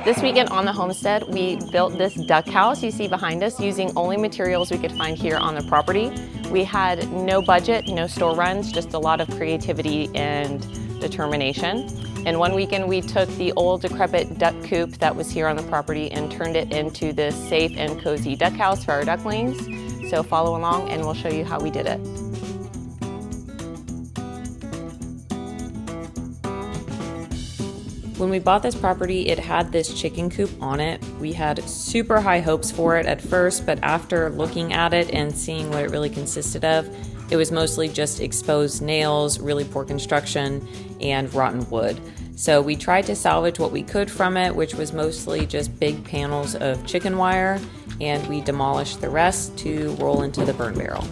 This weekend on the homestead, we built this duck house you see behind us using only materials we could find here on the property. We had no budget, no store runs, just a lot of creativity and determination. And one weekend we took the old decrepit duck coop that was here on the property and turned it into this safe and cozy duck house for our ducklings. So follow along and we'll show you how we did it. When we bought this property, it had this chicken coop on it. We had super high hopes for it at first, but after looking at it and seeing what it really consisted of, it was mostly just exposed nails, really poor construction, and rotten wood. So we tried to salvage what we could from it, which was mostly just big panels of chicken wire, and we demolished the rest to roll into the burn barrel.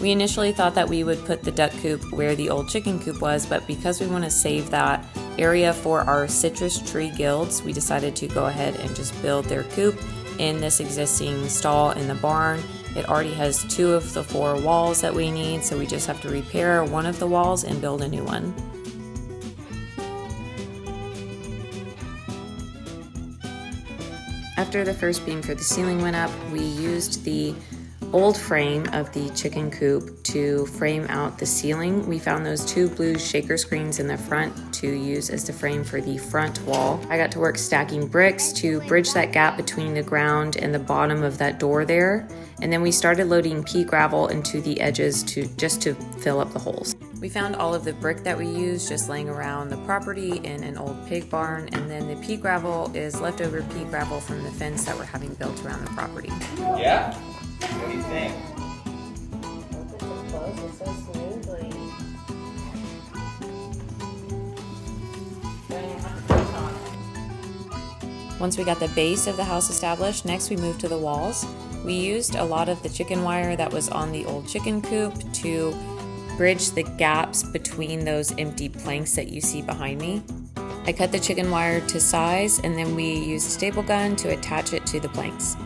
We initially thought that we would put the duck coop where the old chicken coop was, but because we want to save that area for our citrus tree guilds, we decided to go ahead and just build their coop in this existing stall in the barn. It already has 2 of the 4 walls that we need, so we just have to repair one of the walls and build a new one. After the first beam for the ceiling went up, we used the old frame of the chicken coop to frame out the ceiling. We found those 2 blue shaker screens in the front to use as the frame for the front wall. I got to work stacking bricks to bridge that gap between the ground and the bottom of that door there. And then we started loading pea gravel into the edges just to fill up the holes. We found all of the brick that we used just laying around the property in an old pig barn, and then the pea gravel is leftover pea gravel from the fence that we're having built around the property. Yeah? What do you think? It closes so smoothly. Once we got the base of the house established, next we moved to the walls. We used a lot of the chicken wire that was on the old chicken coop to bridge the gaps between those empty planks that you see behind me. I cut the chicken wire to size, and then we used a staple gun to attach it to the planks.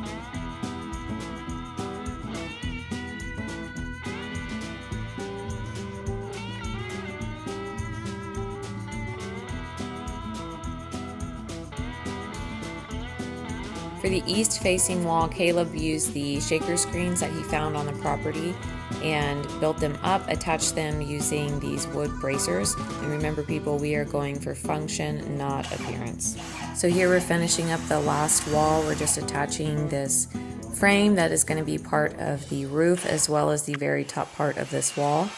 For the east-facing wall, Caleb used the shaker screens that he found on the property and built them up, attached them using these wood bracers. And remember people, we are going for function, not appearance. So here we're finishing up the last wall. We're just attaching this frame that is going to be part of the roof as well as the very top part of this wall.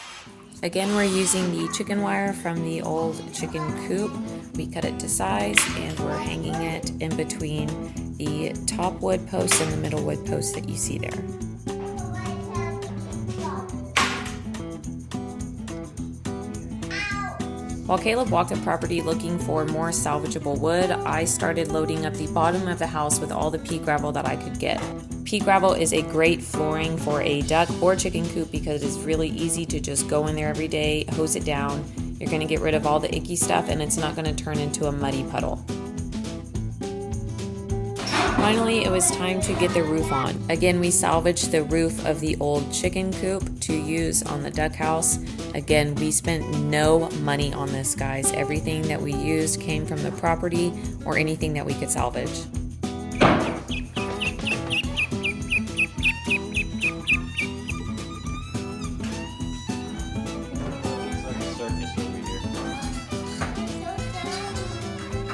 Again, we're using the chicken wire from the old chicken coop. We cut it to size and we're hanging it in between the top wood post and the middle wood post that you see there. While Caleb walked the property looking for more salvageable wood, I started loading up the bottom of the house with all the pea gravel that I could get. Pea gravel is a great flooring for a duck or chicken coop because it's really easy to just go in there every day, hose it down. You're going to get rid of all the icky stuff and it's not going to turn into a muddy puddle. Finally, it was time to get the roof on. Again, we salvaged the roof of the old chicken coop to use on the duck house. Again, we spent no money on this, guys. Everything that we used came from the property or anything that we could salvage.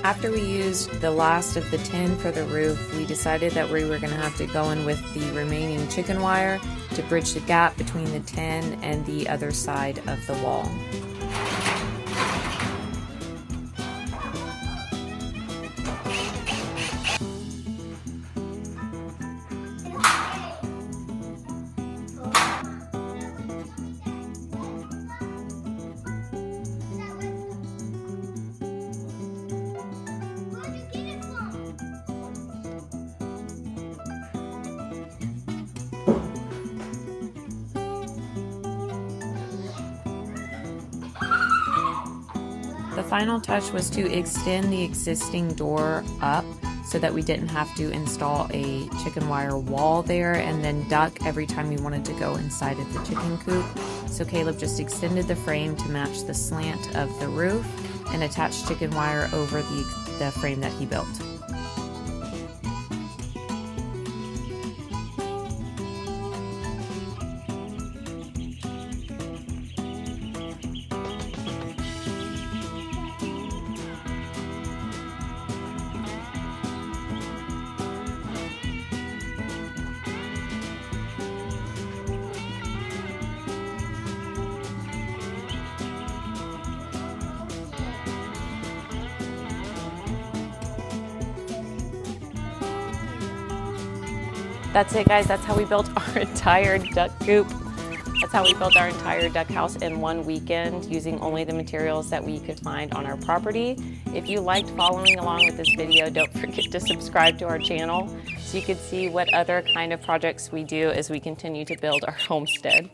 After we used the last of the tin for the roof, we decided that we were going to have to go in with the remaining chicken wire to bridge the gap between the tin and the other side of the wall. The final touch was to extend the existing door up so that we didn't have to install a chicken wire wall there and then duck every time we wanted to go inside of the chicken coop. So Caleb just extended the frame to match the slant of the roof, and attached chicken wire over the frame that he built. That's it, guys. That's how we built our entire duck coop. That's how we built our entire duck house in one weekend using only the materials that we could find on our property. If you liked following along with this video, don't forget to subscribe to our channel so you can see what other kind of projects we do as we continue to build our homestead.